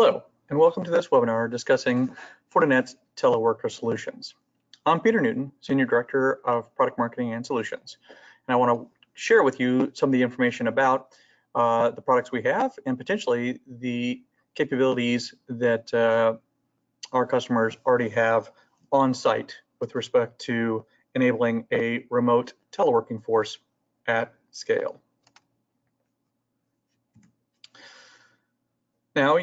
Hello, and welcome to this webinar discussing Fortinet Teleworker solutions. I'm Peter Newton, Senior Director of Product Marketing and Solutions, and I want to share with you some of the information about the products we have and potentially the capabilities that our customers already have on site with respect to enabling a remote teleworking force at scale. Now,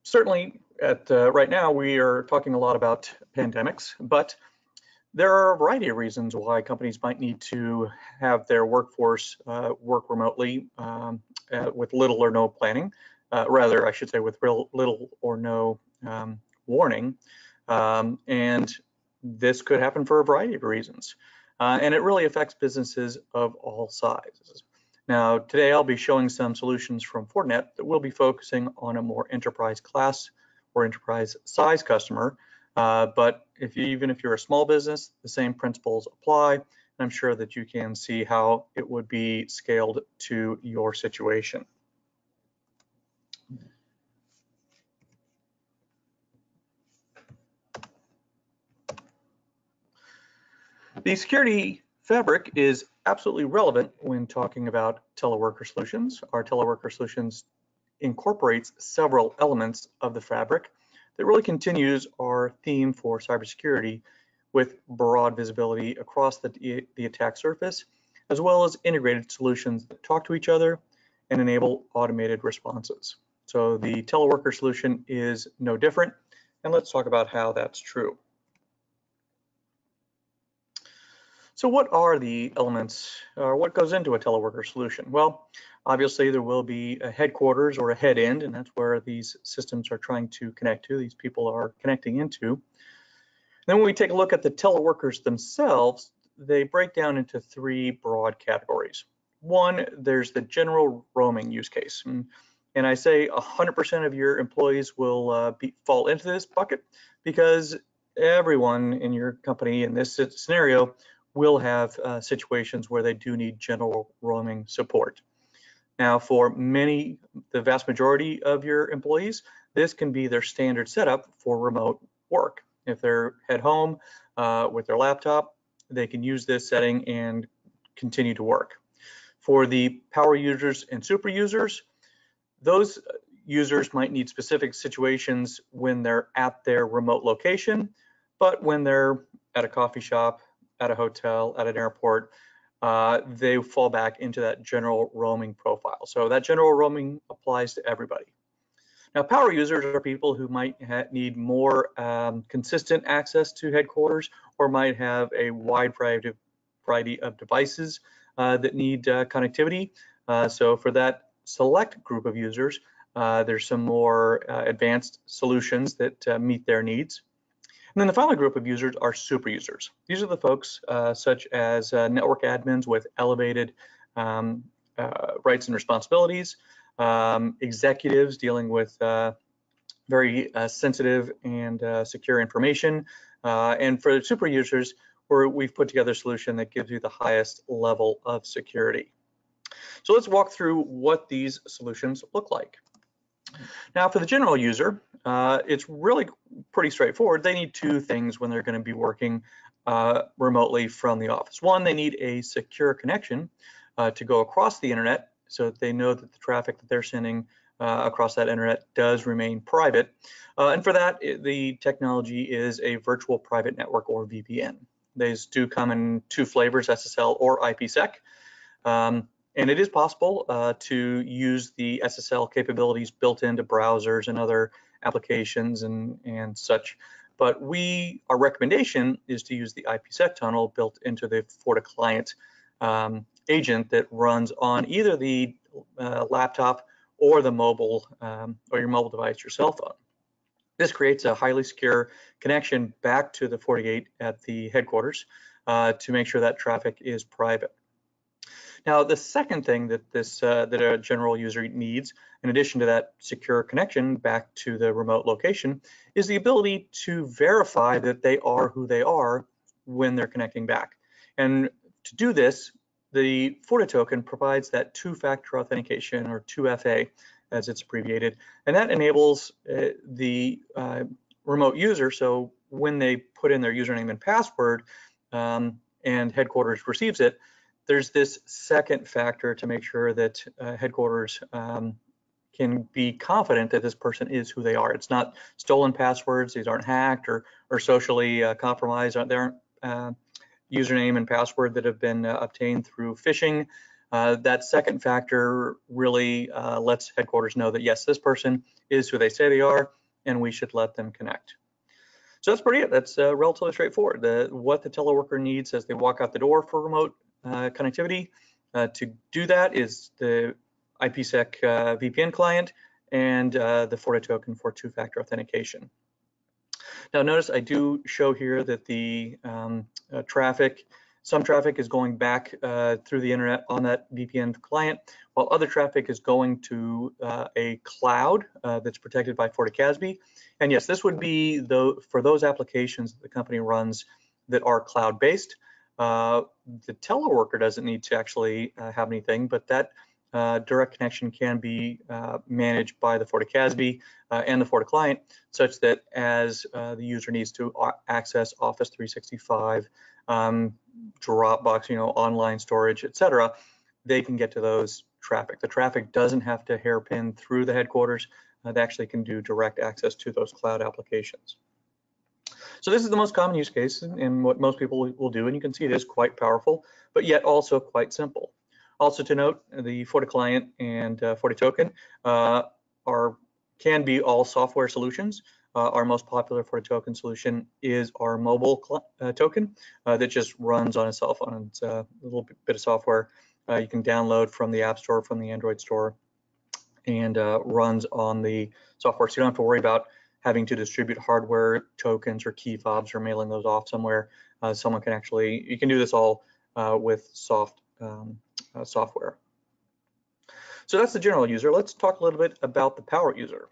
certainly right now we are talking a lot about pandemics, but there are a variety of reasons why companies might need to have their workforce work remotely with little or no planning. Rather, I should say with little or no warning. And this could happen for a variety of reasons. And it really affects businesses of all sizes. Now, today I'll be showing some solutions from Fortinet that will be focusing on a more enterprise class or enterprise size customer. But even if you're a small business, the same principles apply. And I'm sure that you can see how it would be scaled to your situation. The Security Fabric is absolutely relevant when talking about teleworker solutions. Our teleworker solutions incorporates several elements of the fabric that really continues our theme for cybersecurity with broad visibility across the attack surface, as well as integrated solutions that talk to each other and enable automated responses. So the teleworker solution is no different, and let's talk about how that's true. So what are the elements, or what goes into a teleworker solution? Well, obviously there will be a headquarters or a head end, and that's where these systems are trying to connect to, these people are connecting into. Then when we take a look at the teleworkers themselves, they break down into three broad categories. One, there's the general roaming use case. And I say 100% of your employees will fall into this bucket because everyone in your company in this scenario will have situations where they do need general roaming support. Now, for the vast majority of your employees, this can be their standard setup for remote work. If they're at home with their laptop, they can use this setting and continue to work. For the power users and super users, those users might need specific situations when they're at their remote location, but when they're at a coffee shop, at a hotel, at an airport, they fall back into that general roaming profile. So that general roaming applies to everybody. Now, power users are people who might need more consistent access to headquarters or might have a wide variety of devices that need connectivity. So for that select group of users, there's some more advanced solutions that meet their needs. And then the final group of users are super users. These are the folks such as network admins with elevated rights and responsibilities, executives dealing with very sensitive and secure information, and for super users, we've put together a solution that gives you the highest level of security. So let's walk through what these solutions look like. Now, for the general user, it's really pretty straightforward. They need two things when they're going to be working remotely from the office. One, they need a secure connection to go across the internet so that they know that the traffic that they're sending across that internet does remain private. And for that, the technology is a virtual private network, or VPN. These do come in two flavors, SSL or IPsec. And it is possible to use the SSL capabilities built into browsers and other applications and such. But our recommendation is to use the IPsec tunnel built into the FortiClient agent that runs on either the laptop or the mobile or your mobile device, your cell phone. This creates a highly secure connection back to the FortiGate at the headquarters to make sure that traffic is private. Now, the second thing that that a general user needs, in addition to that secure connection back to the remote location, is the ability to verify that they are who they are when they're connecting back. And to do this, the FortiToken provides that two-factor authentication, or 2FA, as it's abbreviated, and that enables the remote user, so when they put in their username and password and headquarters receives it, there's this second factor to make sure that headquarters can be confident that this person is who they are. It's not stolen passwords, these aren't hacked or socially compromised, they aren't username and password that have been obtained through phishing. That second factor really lets headquarters know that yes, this person is who they say they are, and we should let them connect. So that's pretty it. That's relatively straightforward. What the teleworker needs as they walk out the door for remote connectivity. To do that is the IPsec VPN client and the FortiToken for two-factor authentication. Now notice I do show here that the some traffic is going back through the internet on that VPN client, while other traffic is going to a cloud that's protected by FortiCASB. And yes, this would be for those applications that the company runs that are cloud-based. The teleworker doesn't need to actually have anything, but that direct connection can be managed by the FortiCASB and the FortiClient, such that as the user needs to access Office 365, Dropbox, online storage, etc., they can get to those traffic. The traffic doesn't have to hairpin through the headquarters. They actually can do direct access to those cloud applications. So this is the most common use case and what most people will do, and you can see it is quite powerful, but yet also quite simple. Also to note, the FortiClient and FortiToken can be all software solutions. Our most popular FortiToken solution is our mobile token that just runs on a cell phone. It's a little bit of software you can download from the App Store, from the Android store, and runs on the software. So you don't have to worry about having to distribute hardware tokens or key fobs or mailing those off somewhere. Someone can you can do this all with software. So that's the general user. Let's talk a little bit about the power user.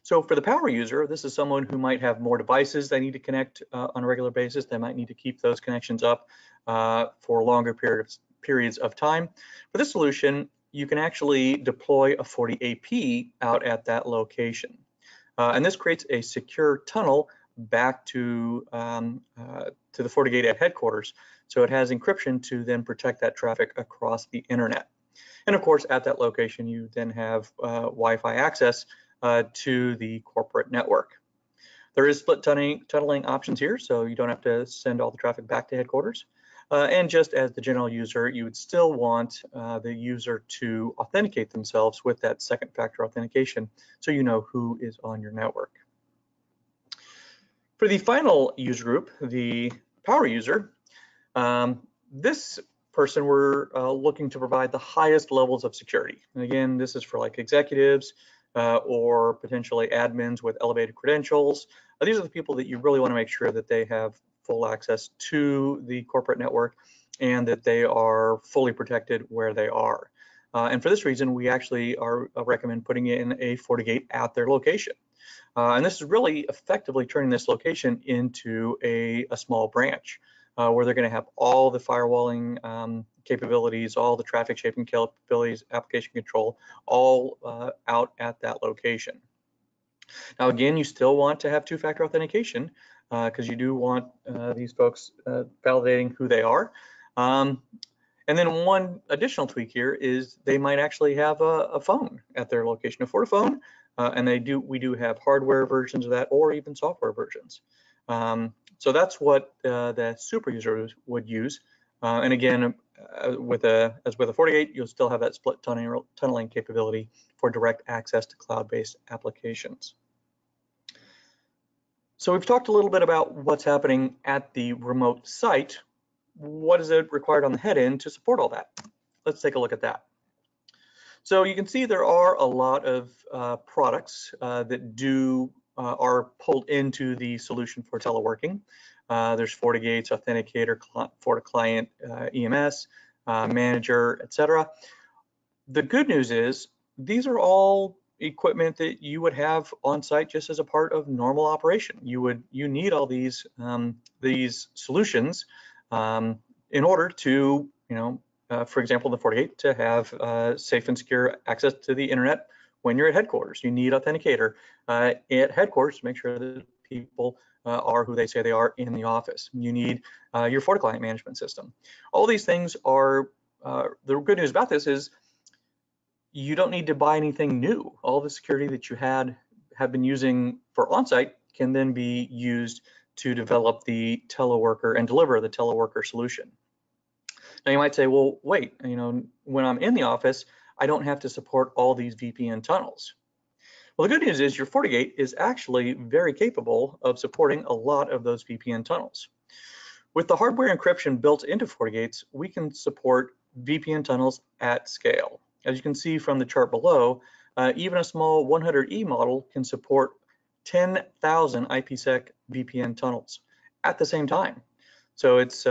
So for the power user, this is someone who might have more devices they need to connect on a regular basis. They might need to keep those connections up for longer periods of time. For this solution, you can actually deploy a FortiAP out at that location. And this creates a secure tunnel back to the FortiGate at headquarters. So it has encryption to then protect that traffic across the internet. And of course, at that location, you then have Wi-Fi access to the corporate network. There is split tunneling options here, so you don't have to send all the traffic back to headquarters. And just as the general user, you would still want the user to authenticate themselves with that second factor authentication so you know who is on your network. For the final user group, the power user, this person we're looking to provide the highest levels of security. And again, this is for like executives or potentially admins with elevated credentials. These are the people that you really want to make sure that they have full access to the corporate network and that they are fully protected where they are. And for this reason, we actually recommend putting in a FortiGate at their location. And this is really effectively turning this location into a small branch where they're going to have all the firewalling capabilities, all the traffic shaping capabilities, application control, all out at that location. Now, again, you still want to have two-factor authentication because you do want these folks validating who they are. And then one additional tweak here is they might actually have a phone at their location, a FortiPhone, and we do have hardware versions of that or even software versions. So that's what the super user would use. And again, as with a FortiGate, you'll still have that split tunneling capability for direct access to cloud-based applications. So we've talked a little bit about what's happening at the remote site. What is it required on the head end to support all that? Let's take a look at that. So you can see there are a lot of products that are pulled into the solution for teleworking. There's FortiGates, Authenticator, FortiClient, EMS, Manager, etc. The good news is these are all equipment that you would have on site just as a part of normal operation. You need all these solutions in order to, for example, the FortiGate to have safe and secure access to the internet when you're at headquarters. You need authenticator at headquarters to make sure that people are who they say they are in the office. You need your FortiClient management system. All these things are, the good news about this is you don't need to buy anything new. All the security that you have been using for onsite can then be used to develop the teleworker and deliver the teleworker solution. Now you might say, well, wait, when I'm in the office, I don't have to support all these VPN tunnels. Well, the good news is your FortiGate is actually very capable of supporting a lot of those VPN tunnels. With the hardware encryption built into FortiGates, we can support VPN tunnels at scale. As you can see from the chart below, even a small 100E model can support 10,000 IPsec VPN tunnels at the same time. So it's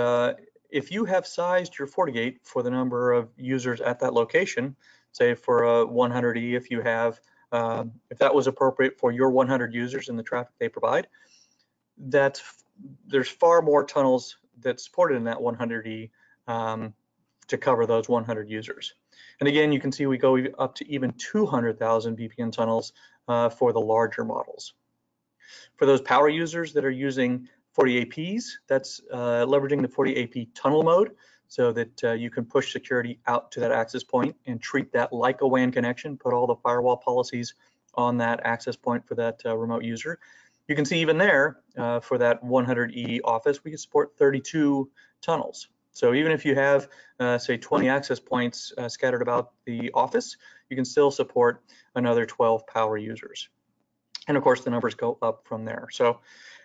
if you have sized your FortiGate for the number of users at that location, say for a 100E, if you have, if that was appropriate for your 100 users and the traffic they provide, there's far more tunnels that's supported in that 100E to cover those 100 users. And again, you can see we go up to even 200,000 VPN tunnels for the larger models. For those power users that are using FortiAPs, that's leveraging the FortiAP tunnel mode so that you can push security out to that access point and treat that like a WAN connection, put all the firewall policies on that access point for that remote user. You can see even there, for that 100E office, we can support 32 tunnels. So even if you have, say, 20 access points scattered about the office, you can still support another 12 power users. And of course, the numbers go up from there. So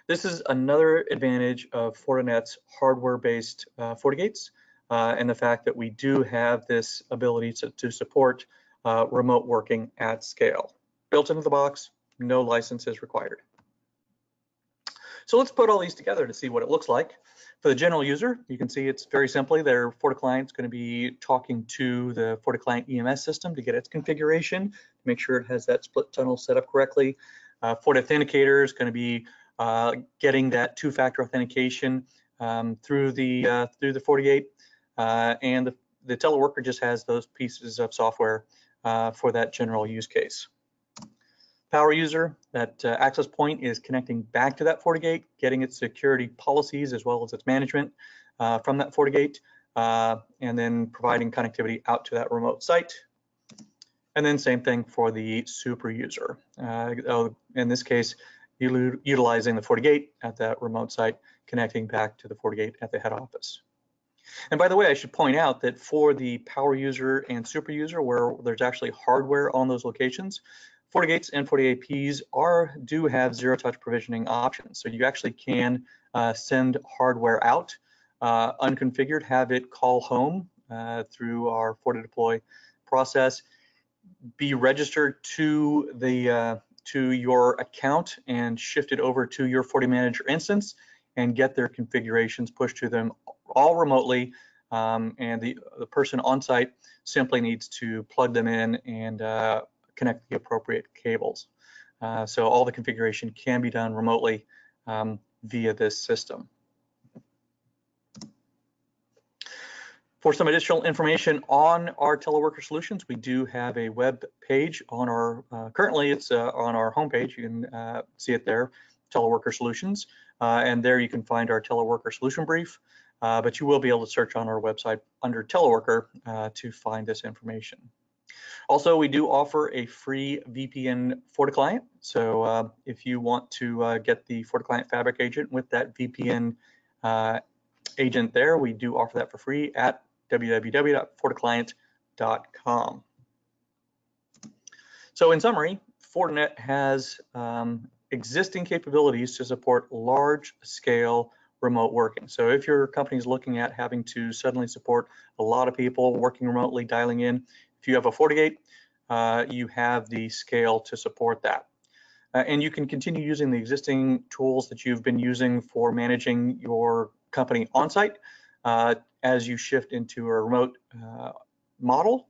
this is another advantage of Fortinet's hardware-based FortiGates and the fact that we do have this ability to support remote working at scale. Built into the box, no licenses required. So let's put all these together to see what it looks like. For the general user, you can see it's very simply their FortiClient is going to be talking to the FortiClient EMS system to get its configuration, make sure it has that split tunnel set up correctly. FortiAuthenticator is going to be getting that two-factor authentication through the FortiGate, and the teleworker just has those pieces of software for that general use case. Power user, that access point is connecting back to that FortiGate, getting its security policies as well as its management from that FortiGate, and then providing connectivity out to that remote site. And then same thing for the super user. In this case, utilizing the FortiGate at that remote site, connecting back to the FortiGate at the head office. And by the way, I should point out that for the power user and super user, where there's actually hardware on those locations, FortiGates and FortiAPs do have zero-touch provisioning options. So you actually can send hardware out unconfigured, have it call home through our FortiDeploy process, be registered to your account and shifted over to your FortiManager instance and get their configurations pushed to them all remotely. And the person on site simply needs to plug them in and connect the appropriate cables. So all the configuration can be done remotely via this system. For some additional information on our teleworker solutions, we do have a web page on our, currently it's on our homepage. You can see it there, Teleworker Solutions. And there you can find our teleworker solution brief, but you will be able to search on our website under teleworker to find this information. Also, we do offer a free VPN FortiClient. So if you want to get the FortiClient Fabric agent with that VPN agent there, we do offer that for free at www.forticlient.com. So in summary, Fortinet has existing capabilities to support large-scale remote working. So if your company is looking at having to suddenly support a lot of people working remotely, dialing in, if you have a FortiGate, you have the scale to support that. And you can continue using the existing tools that you've been using for managing your company on-site as you shift into a remote model.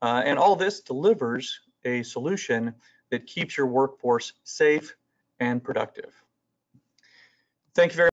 And all this delivers a solution that keeps your workforce safe and productive. Thank you very much.